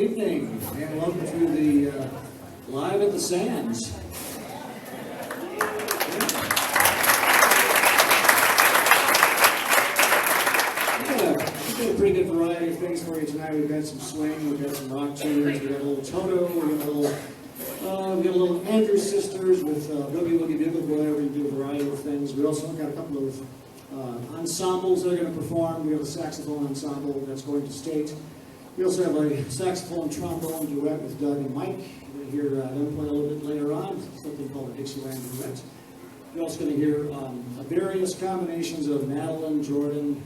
evening, and welcome to the Live at the Sands. We've got a pretty good variety of things for you tonight. We've got some swing, we've got some rock tunes, we've got a little Toto, we've got a little Andrews Sisters with Boogie Woogie Bugle Boy. We do a variety of things. We also got a couple of ensembles that are going to perform. We have a saxophone ensemble that's going to state. We also have a saxophone trombone duet with Doug and Mike. You're going to hear them play a little bit later on, something called a Dixieland duet. You're also going to hear various combinations of Madeline, Jordan,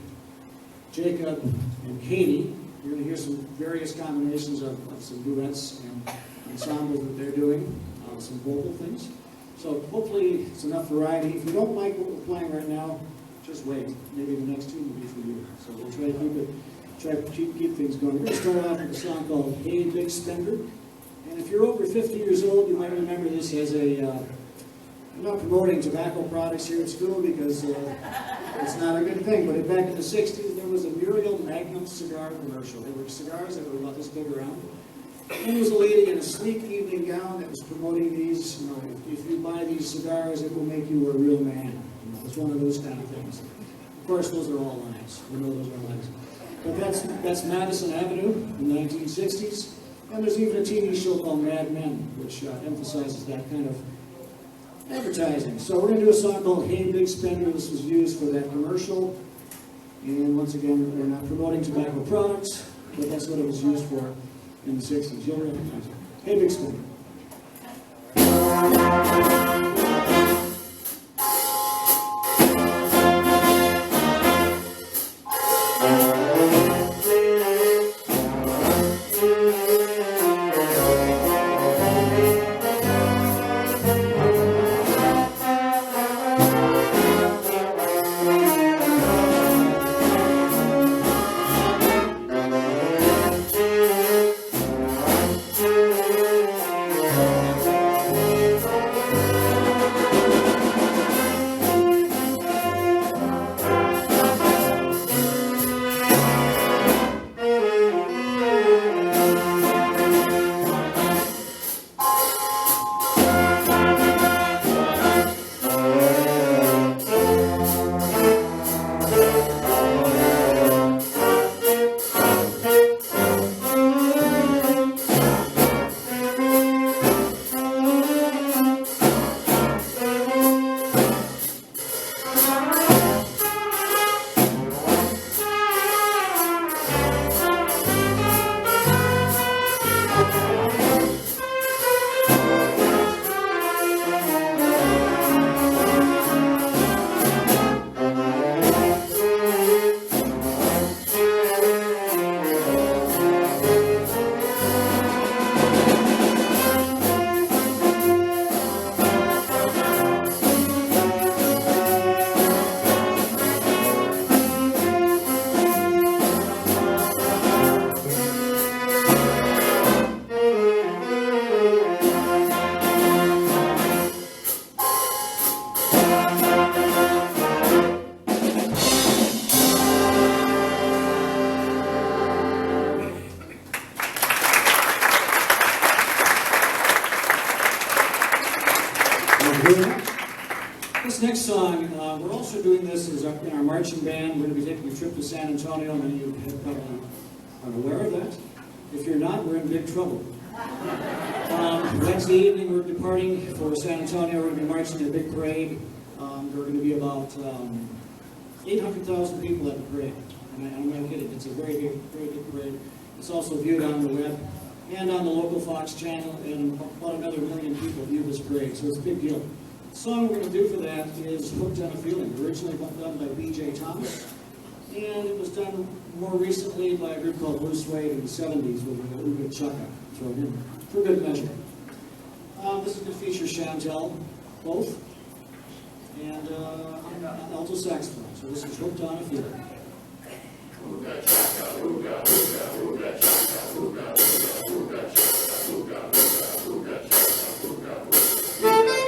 Jacob, and Katie. You're going to hear some various combinations of some duets and ensembles that they're doing, some vocal things. So hopefully it's enough variety. If you don't like what we're playing right now, just wait. Maybe the next tune will be for you. So we'll try to keep things going. We're going to start off with a song called Hey Big Spender. And if you're over 50 years old, you might remember this as I'm not promoting tobacco products here at school because it's not a good thing, but back in the 60s, there was a Muriel Magnum cigar commercial. There were cigars that were about this big around. And there was a lady in a sleek evening gown that was promoting these. You know, if you buy these cigars, it will make you a real man. You know, it's one of those kind of things. Of course, those are all lies. We know those are lies. But that's Madison Avenue in the 1960s. And there's even a TV show called Mad Men, which emphasizes that kind of advertising. So we're going to do a song called Hey Big Spender. This was used for that commercial. And once again, we're not promoting tobacco products, but that's what it was used for in the 60s. You'll recognize it. Hey Big Spender. This next song, we're also doing this in our marching band. We're going to be taking a trip to San Antonio. Many of you have probably are aware of that. If you're not, we're in big trouble. Wednesday evening, we're departing for San Antonio. We're going to be marching in a big parade. There are going to be about 800,000 people at the parade. And I'm not kidding. It's a very big parade. It's also viewed on the web and on the local Fox channel, and about another 1 million people view this parade. So it's a big deal. The song we're going to do for that is Hooked on a Feeling, originally done by B.J. Thomas, and it was done more recently by a group called Blue Suede in the 70s with Uga Chaka thrown in, for good measure. This is going to feature Chantel, both, and alto saxophone. So this is Hooked on a Feeling. Uga Chaka, Uga, Uga, Uga Chaka, Uga, Uga, Uga Chaka, Uga, Uga, Uga Chaka, Uga, Uga.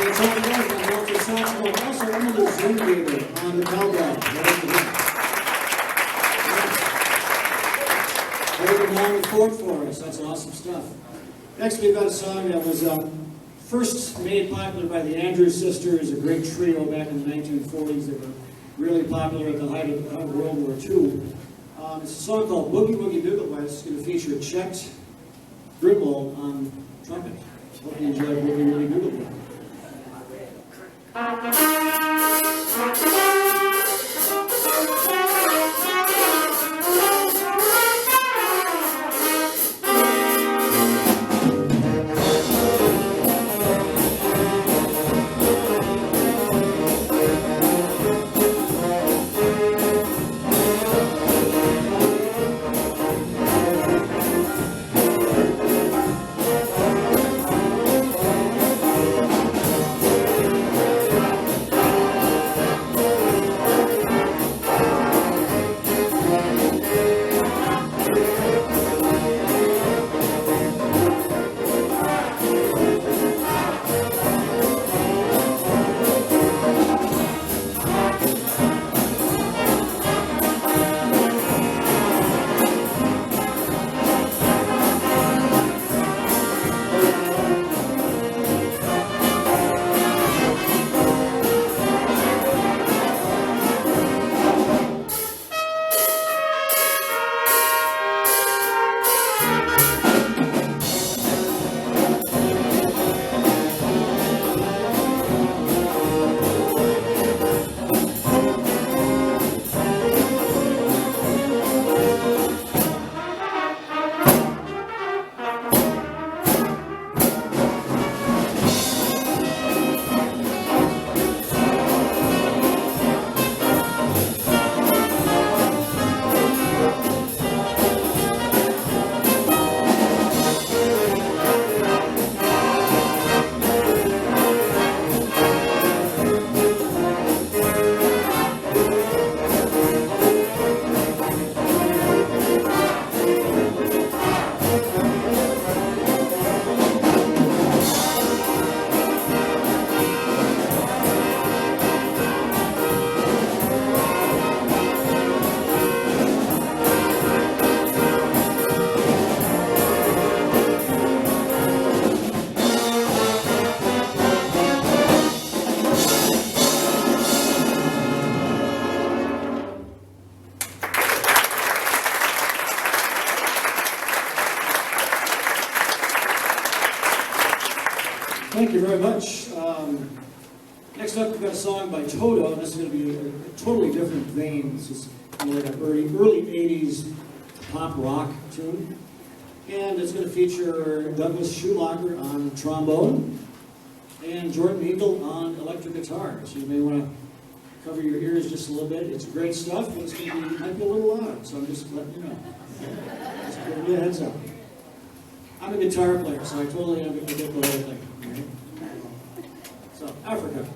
it's all guys on Walter Saxophone. Also, Emily Zingaber on the cowbell. Holding down the fort for us. That's awesome stuff. Next, we've got a song that was first made popular by the Andrews Sisters, a great trio back in the 1940s. They were really popular at the height of World War II. It's a song called Boogie Woogie Bugle West. It's going to feature Chet Grimwald on trumpet. Hope you enjoy Boogie Woogie Bugle West. Thank you very much. Next up, we've got a song by Toto, and this is going to be a totally different vein. This is like an early 80s pop rock tune. And it's going to feature Douglas Schumacher on trombone and Jordan Eagle on electric guitar. So you may want to cover your ears just a little bit. It's great stuff, but it's going to be, might be a little loud, so I'm just letting you know. Just giving you a heads up. I'm a guitar player, so I totally get the whole thing. Right? So, Africa.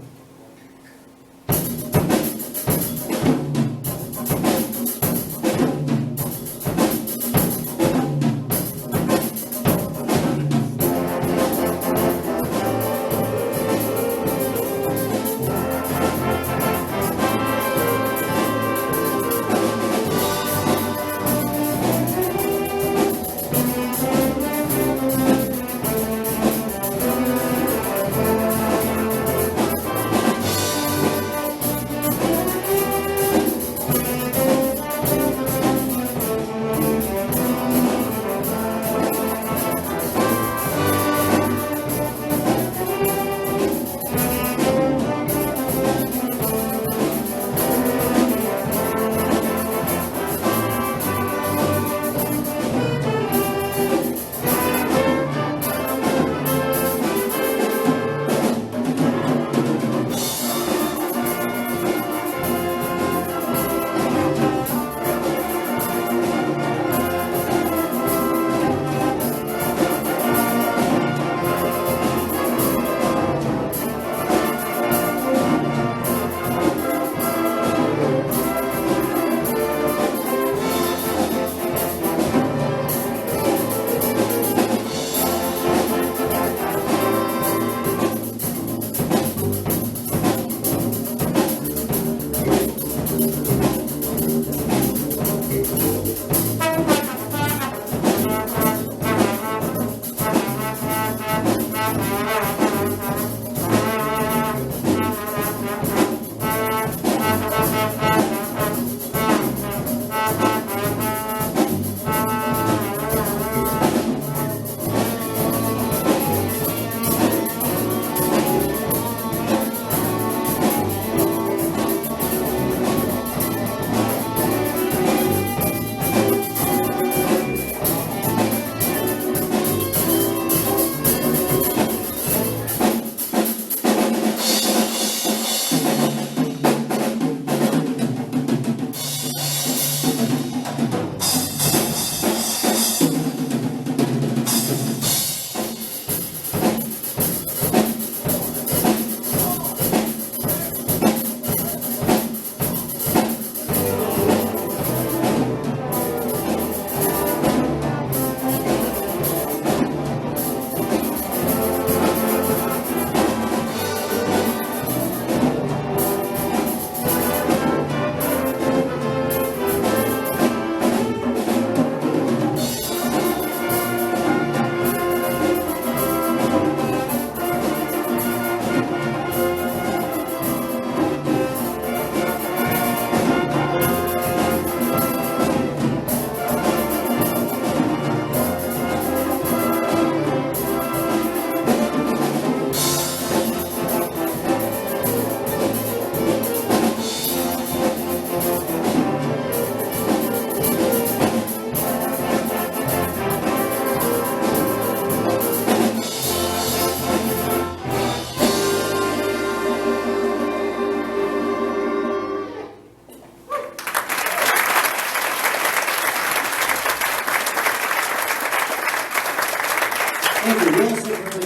Thank you. We also heard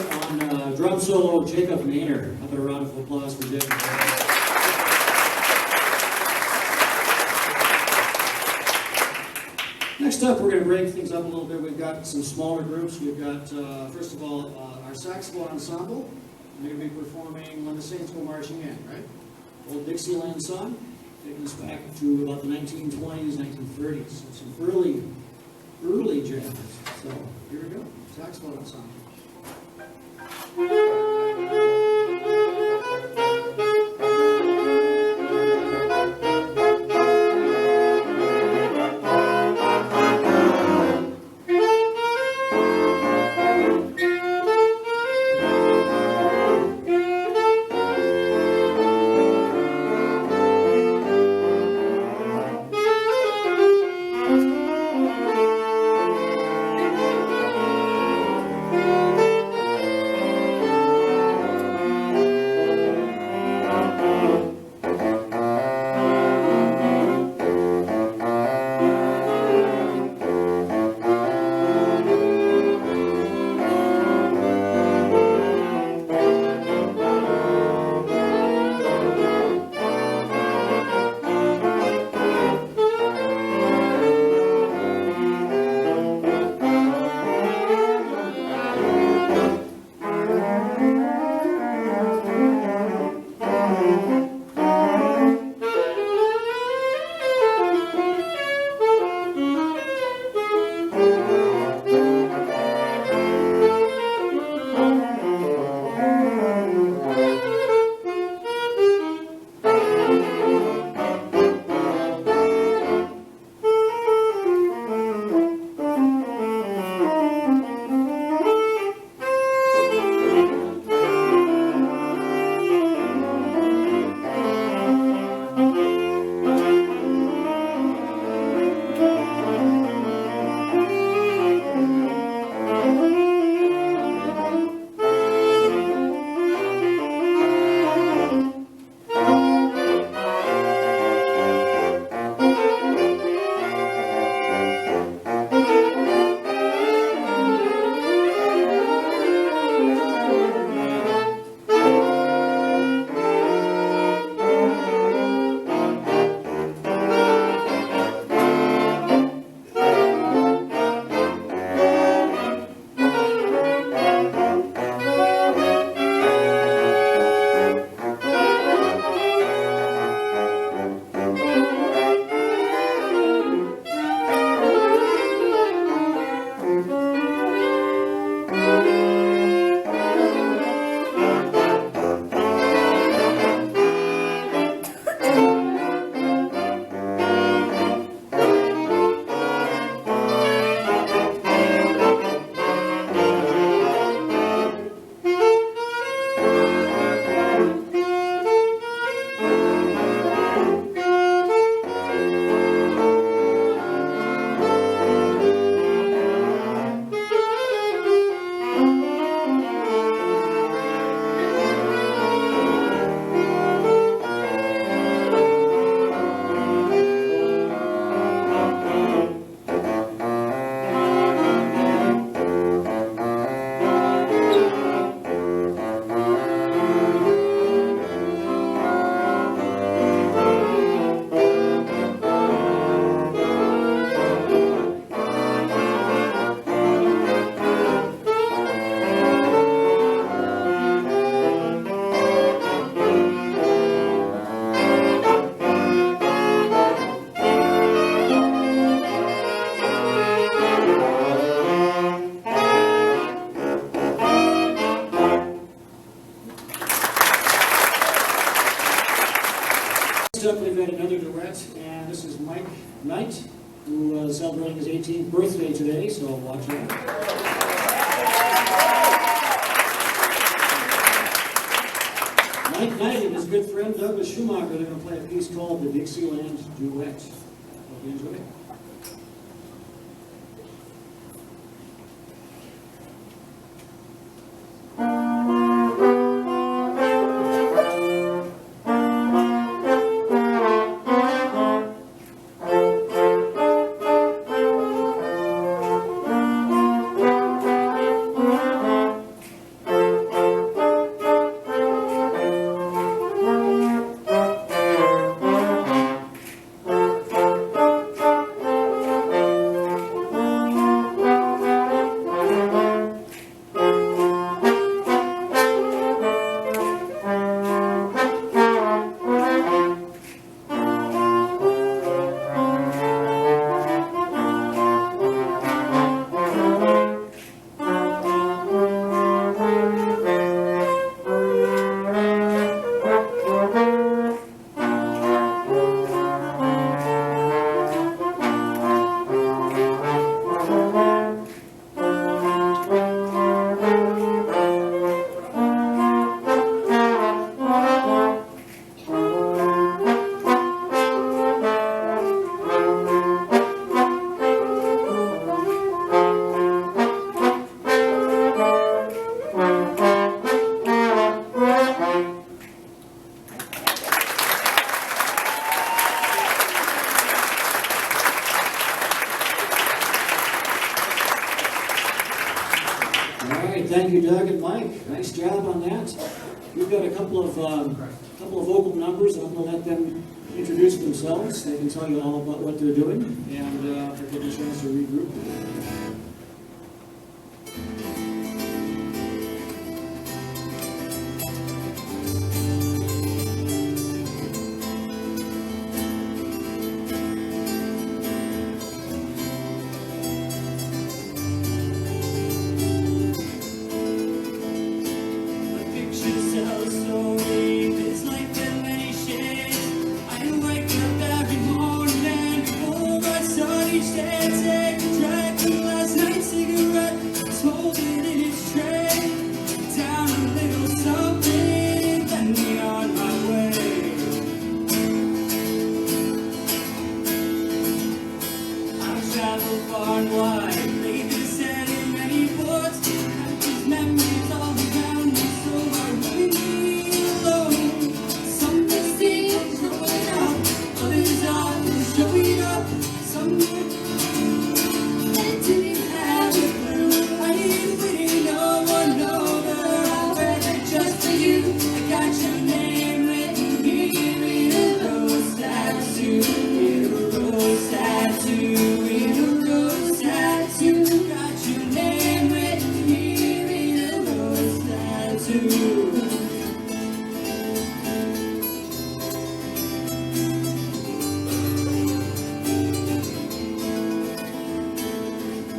on drum solo Jacob Maynard. How about a round of applause for Jacob? Next up, we're going to break things up a little bit. We've got some smaller groups. We've got, first of all, our saxophone ensemble. They're going to be performing When the Saints Go Marching In, right? Old Dixieland song, taking us back to about the 1920s, 1930s. So some early jams. So here we go, saxophone ensemble. Next up, we've got another duet, and this is Mike Knight, who is celebrating his 18th birthday today, so watch out. Mike Knight and his good friend Douglas Schumacher, they're going to play a piece called the Dixieland Duet. Hope you enjoy it. All right, thank you, Doug and Mike. Nice job on that. We've got a couple of vocal numbers. I'm going to let them introduce themselves. They can tell you all about what they're doing, and they're getting a chance to regroup.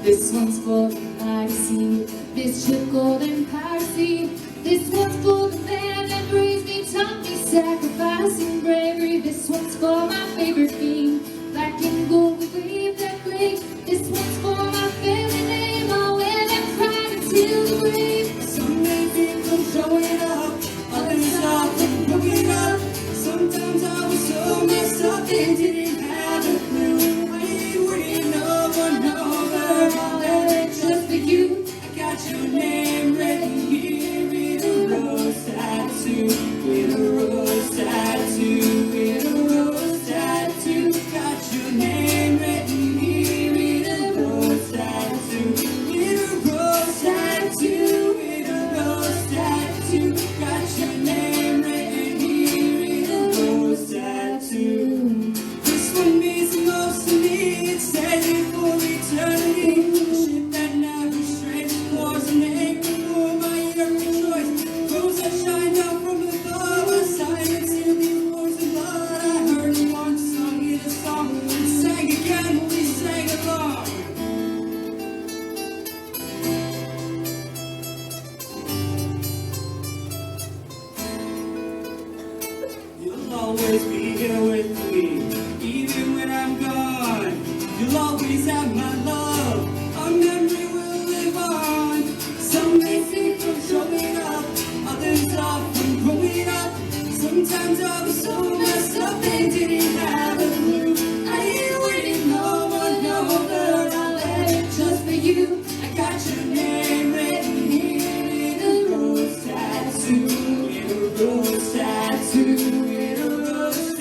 This one's for the Odyssey, this chip golden piracy. This one's for the man that raised me, taught me sacrificing bravery. This one's for my favorite theme, black and gold with grave that gleam. This one's for my family name, I'll wear that pride until the grave. Some may think I'm showing up, others are looking up. Sometimes I was so messed up they didn't have a clue. I ain't worried, no one over. I'll let it just for you. I got your name written here in a rose tattoo, in a rose tattoo, in a rose tattoo. Got your name written here in a rose tattoo, in a rose tattoo, in a rose tattoo. Got your name written here in a rose tattoo. This one means the most to me. It's headed for eternity. A ship that never strays, wars and anchor for my every choice. Rose that shine down from above. I silence in these words of blood. I heard it once, sung it a song, and sang again when we sang along. You'll always be here with me, even when I'm gone. You'll always have my love, our memory will live on. Some may think from showing up, others are from growing up. Sometimes I was so messed up they didn't have a clue. I ain't waiting, no one over. I'll let it just for you. I got your name written here in a rose tattoo, in a rose tattoo, in a rose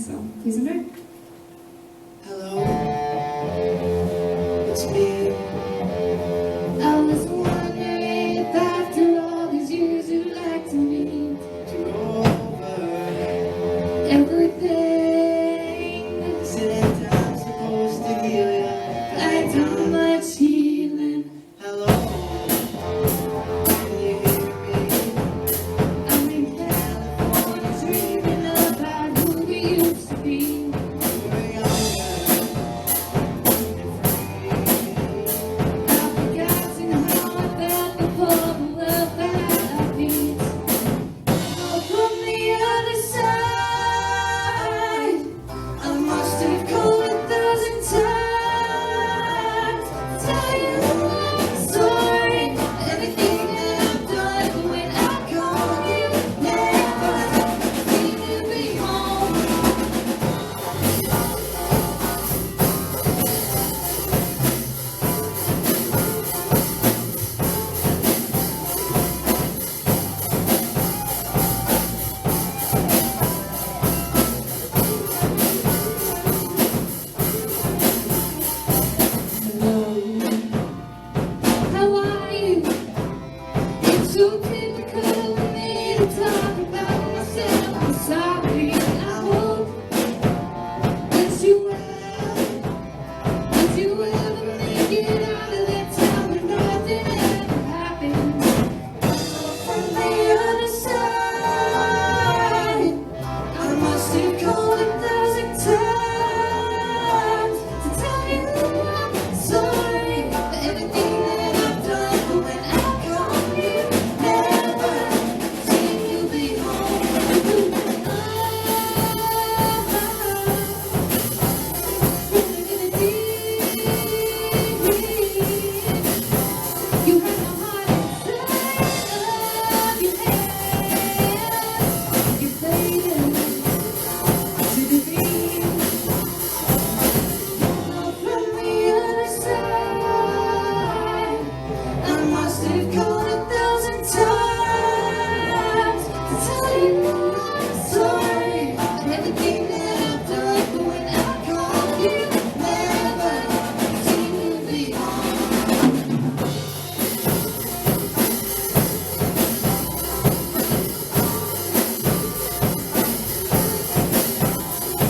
so please enjoy. Hello, it's me. I was wondering if after all these years you'd like to meet To go over. everything. Said I'm supposed to heal ya. I do much healing. Hello, can you hear me? I'm in California dreaming about who we used to be. We're younger and free. I've forgotten how I felt before the world that I beat. Oh, from the other side, I must have called 1,000 times to tell you I'm sorry for everything that I've done. But when I call you, never seem to be home. How are you? It's so typical of me to talk about myself. I'm sorry. I hope that you will. Did you ever make it out of that town where nothing ever happened? From the other side, I must have called 1,000 times to tell you I'm sorry for everything that I've done. But when I call you, never seem to be home. You have my heart inside of your hands. You played it to the beat. From the other side, I must have called 1,000 times to tell you I'm sorry for everything that I've done. But when I call you, never seem to be home.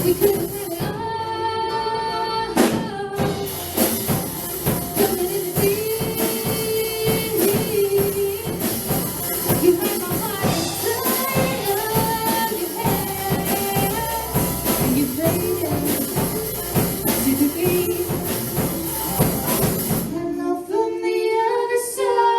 We could have had it all. Coming in the deep. You had my heart inside of your hands, and you played it to the beat. And now from the other side.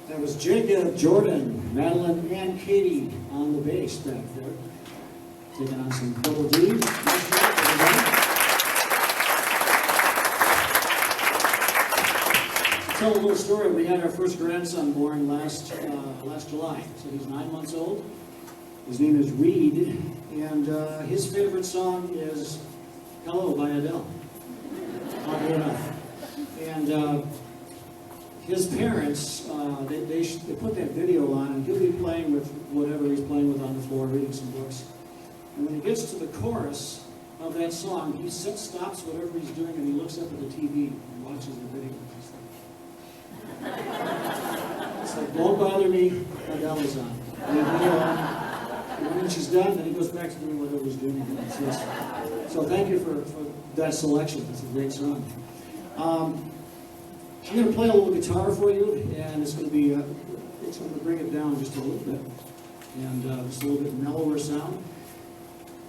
That was Jacob, Jordan, Madeline, and Katie on the bass back there. Taking on some double D. Nice job, everybody. Tell a little story. We had our first grandson born last July. So he's 9 months old. His name is Reed, and his favorite song is "Hello" by Adele. Oddly enough. And his parents, they put that video on, and he'll be playing with whatever he's playing with on the floor, reading some books. And when he gets to the chorus of that song, he stops whatever he's doing and he looks up at the TV and watches the video. It's like, "Won't bother me, Adele is on." And when she's done, then he goes back to doing whatever he's doing. So thank you for that selection. It's a great song. I'm going to play a little guitar for you, and it's going to bring it down just a little bit, and just a little bit mellower sound.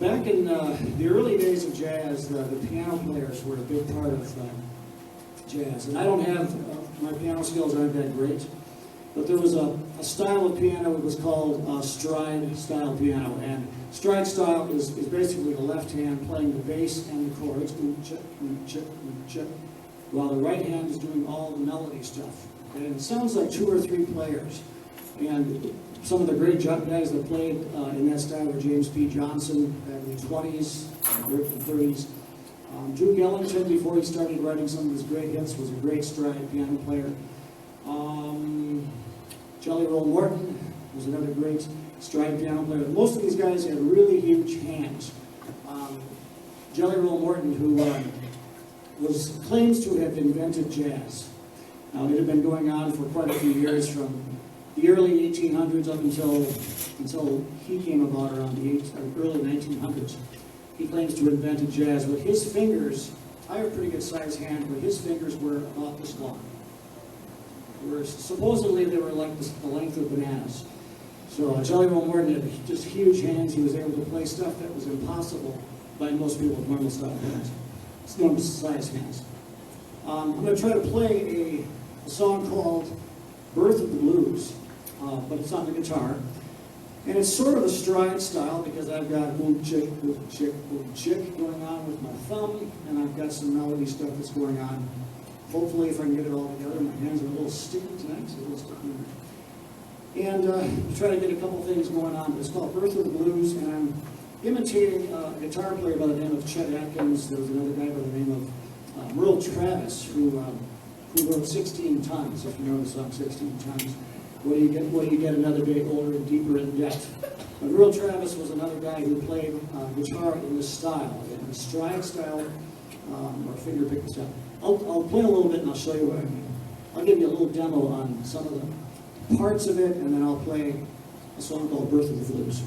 Back in the early days of jazz, the piano players were a big part of jazz, and I don't have my piano skills aren't that great, but there was a style of piano that was called stride style piano, and stride style is basically the left hand playing the bass and the chords, while the right hand is doing all the melody stuff. And it sounds like 2 or 3 players. And some of the great guys that played in that style were James P. Johnson back in the 20s, early 30s. Duke Ellington, before he started writing some of his great hits, was a great stride piano player. Jelly Roll Morton was another great stride piano player. Most of these guys had really huge hands. Jelly Roll Morton, who claims to have invented jazz. Now, it had been going on for quite a few years, from the early 1800s up until he came about around the early 1900s. He claims to have invented jazz, but his fingers, I have a pretty good sized hand, but his fingers were about this long. Supposedly they were like the length of bananas. So Jelly Roll Morton had just huge hands. He was able to play stuff that was impossible by most people with normal style hands. It's normal size hands. I'm going to try to play a song called Birth of the Blues, but it's on the guitar. And it's sort of a stride style because I've got boom chick, boom chick, boom chick going on with my thumb, and I've got some melody stuff that's going on. Hopefully, if I can get it all together, my hands are a little sticky tonight, so a little sticky. And try to get a couple things going on. It's called Birth of the Blues, and I'm imitating a guitar player by the name of Chet Atkins. There was another guy by the name of Merle Travis, who wrote 16 Tons, if you know the song 16 Tons. What do you get another day older and deeper in debt? But Merle Travis was another guy who played guitar in this style, in the stride style, or finger picking style. I'll play a little bit and I'll show you what I mean. I'll give you a little demo on some of the parts of it, and then I'll play a song called Birth of the Blues.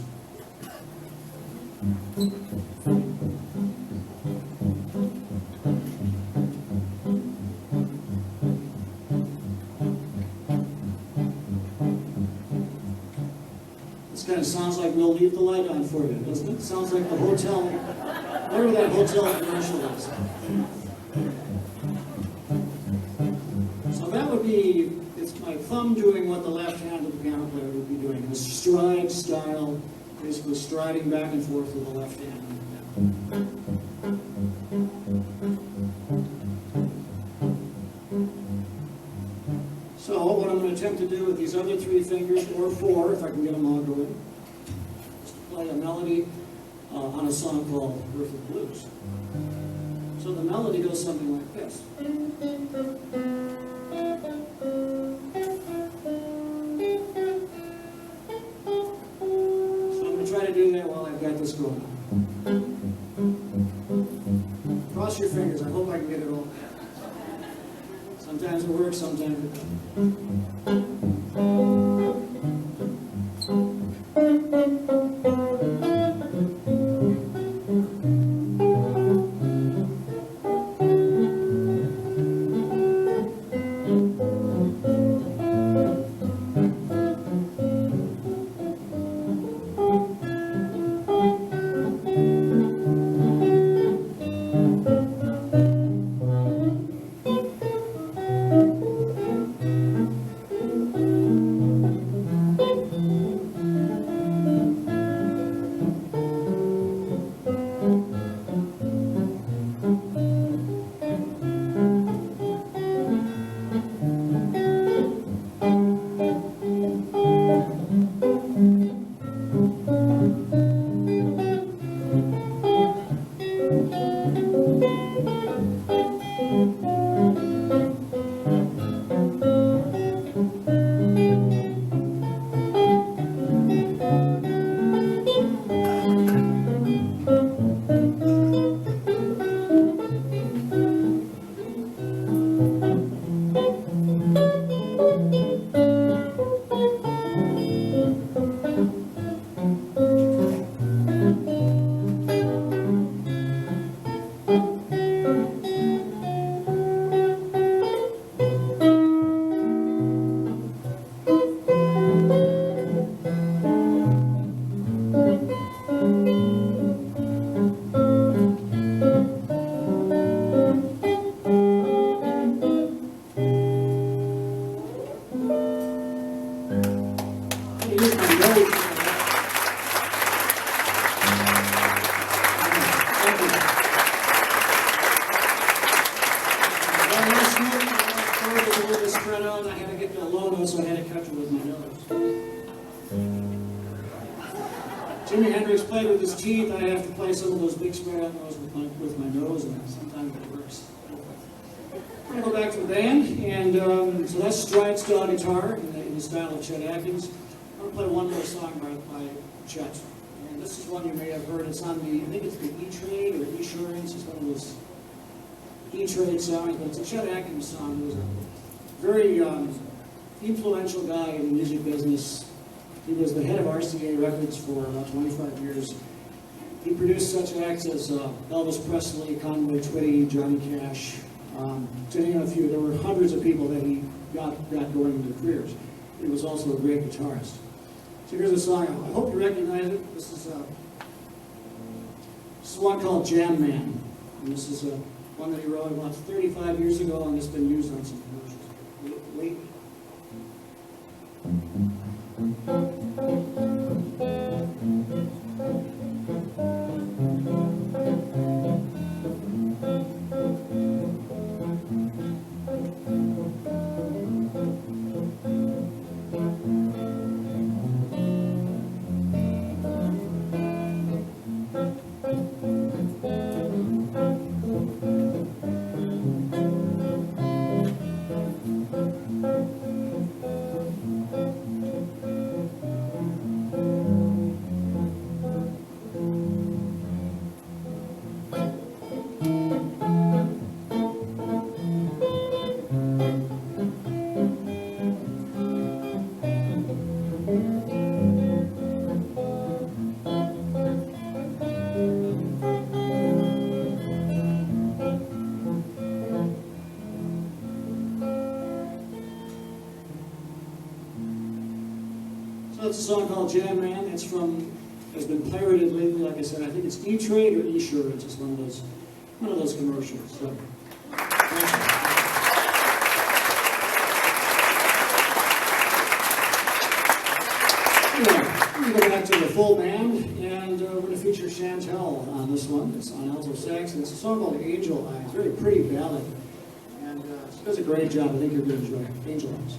This kind of sounds like We'll Leave the Light On For You, doesn't it? Sounds like the hotel, whatever that hotel commercial is. So that would be, it's my thumb doing what the left hand of the piano player would be doing, a stride style, basically striding back and forth with the left hand. So what I'm going to attempt to do with these other three fingers, or four, if I can get them all going, is to play a melody on a song called Birth of the Blues. So the melody goes something like this. So I'm going to try to do that while I've got this going on. Cross your fingers. I hope I can get it all. Sometimes it works, sometimes it doesn't. teeth, I have to play some of those big spread out notes with my nose, and sometimes it works. I'm going to go back to the band, and so that's stride style guitar in the style of Chet Atkins. I'm going to play one more song by Chet. And this is one you may have heard. It's on the, I think it's the E-Trade or E-Surance. It's one of those E-Trade songs, but it's a Chet Atkins song. He was a very influential guy in the music business. He was the head of RCA Records for about 25 years. He produced such acts as Elvis Presley, Conway Twitty, Johnny Cash, to name a few. There were hundreds of people that he got going in their careers. He was also a great guitarist. So here's a song. I hope you recognize it. This is one called Jam Man. And this is one that he wrote about 35 years ago, and it's been used on some commercials lately. It's a song called Jam Man. It's has been pirated lately. Like I said, I think it's E-Trade or E-Surance. It's one of those commercials. So, anyway, we're going to go back to the full band, and we're going to feature Chantel on this one. It's on alto sax, and it's a song called Angel Eyes. Very pretty ballad, and she does a great job. I think you're going to enjoy it. Angel Eyes.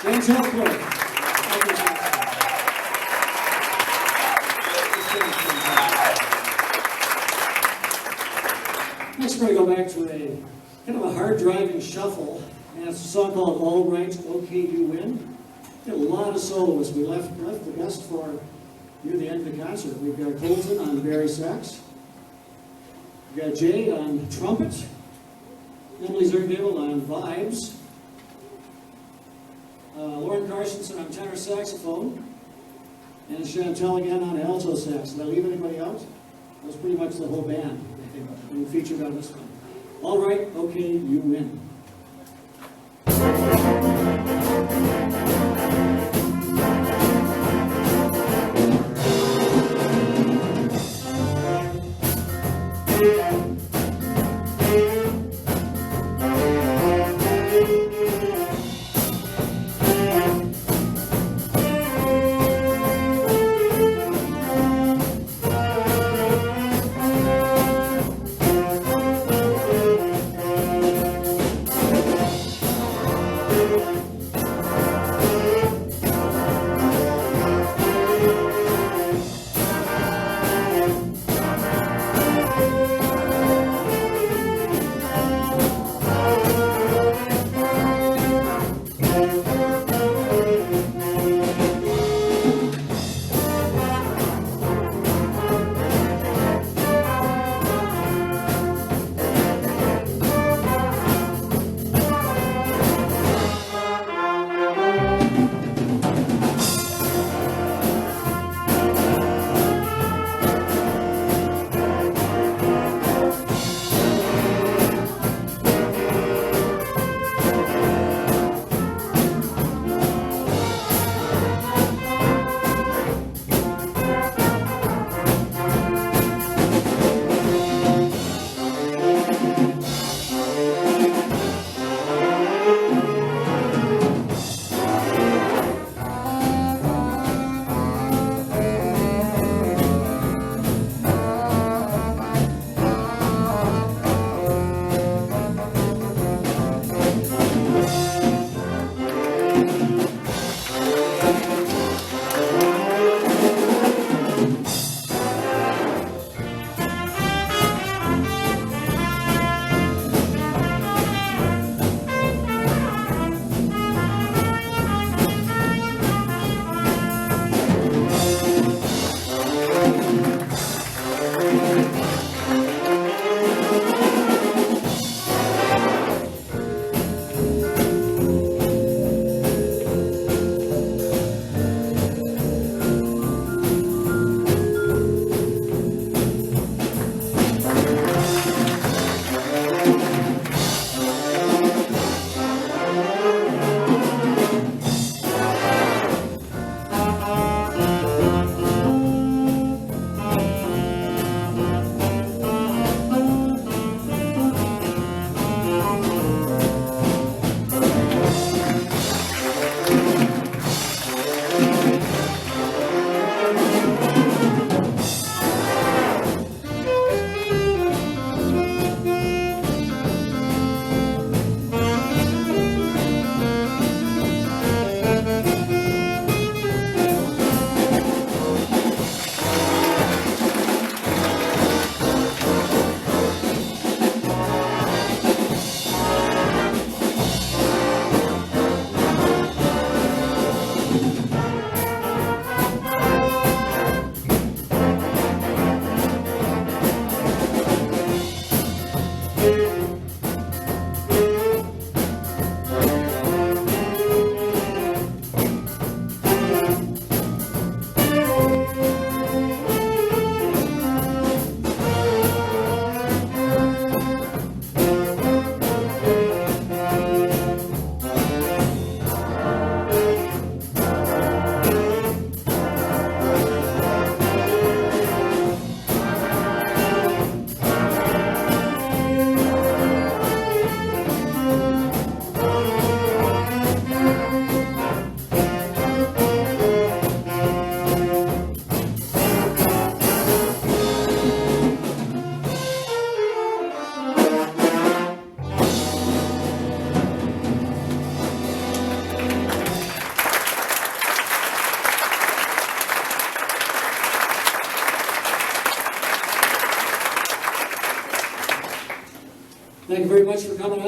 Chantel Clark. Next, we're going to go back to a kind of a hard-driving shuffle, and it's a song called All Right, Okay, You Win. Did a lot of soloists. We left the best for near the end of the concert. We've got Colton on bari sax. We've got Jay on trumpet. Emily Zergdale on vibes. Lauren Carsonson on tenor saxophone. And Chantel again on alto sax. Did I leave anybody out? That was pretty much the whole band, I think, we featured on this one. All right, okay, you win.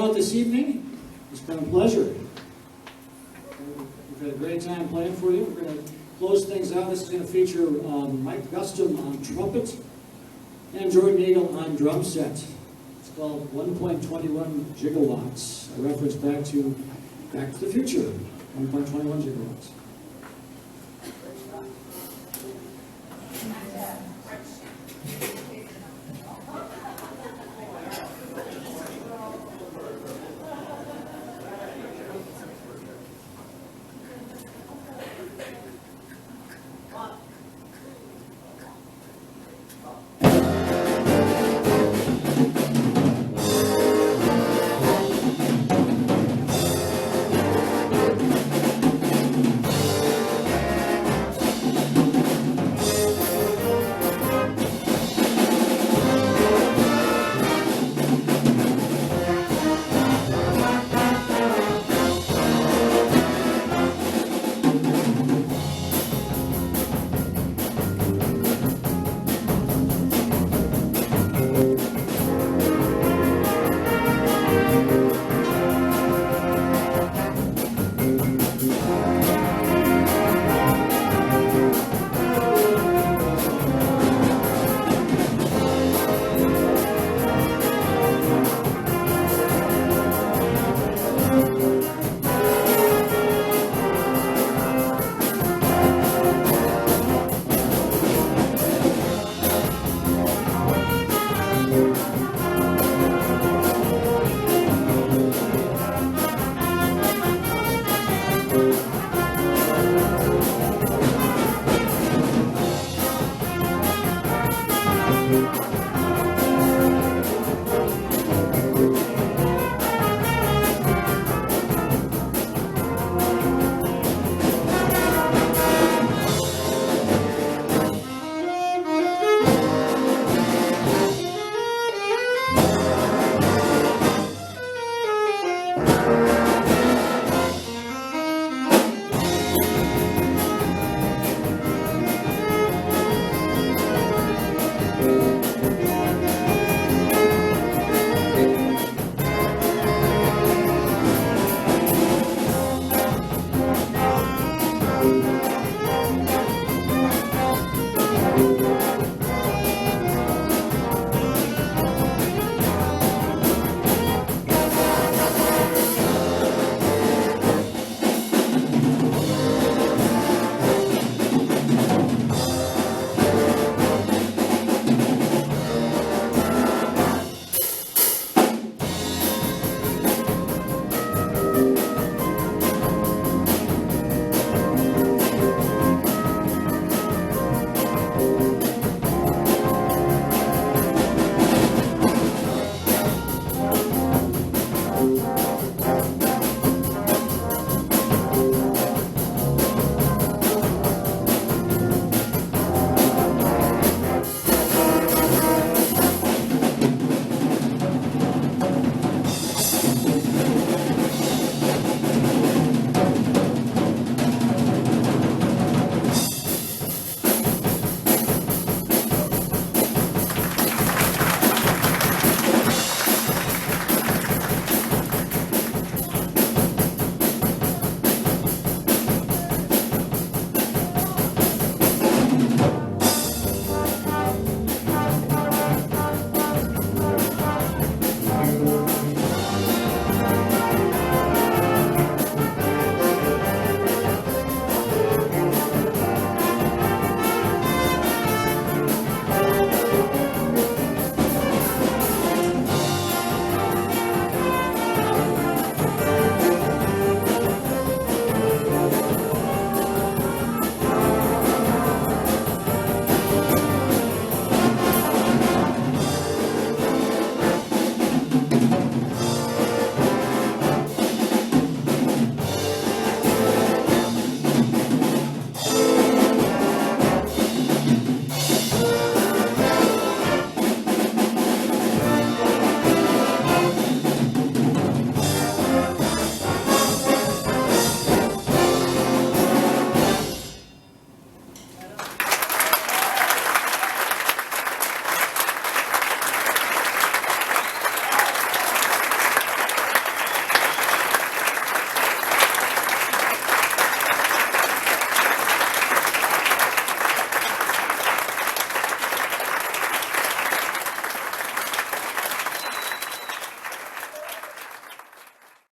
out this evening. It's been a pleasure. We've had a great time playing for you. We're going to close things out. This is going to feature Mike Gustum on trumpet and Jordan Eagle on drum set. It's called 1.21 gigawatts. A reference back to the Future, 1.21 gigawatts.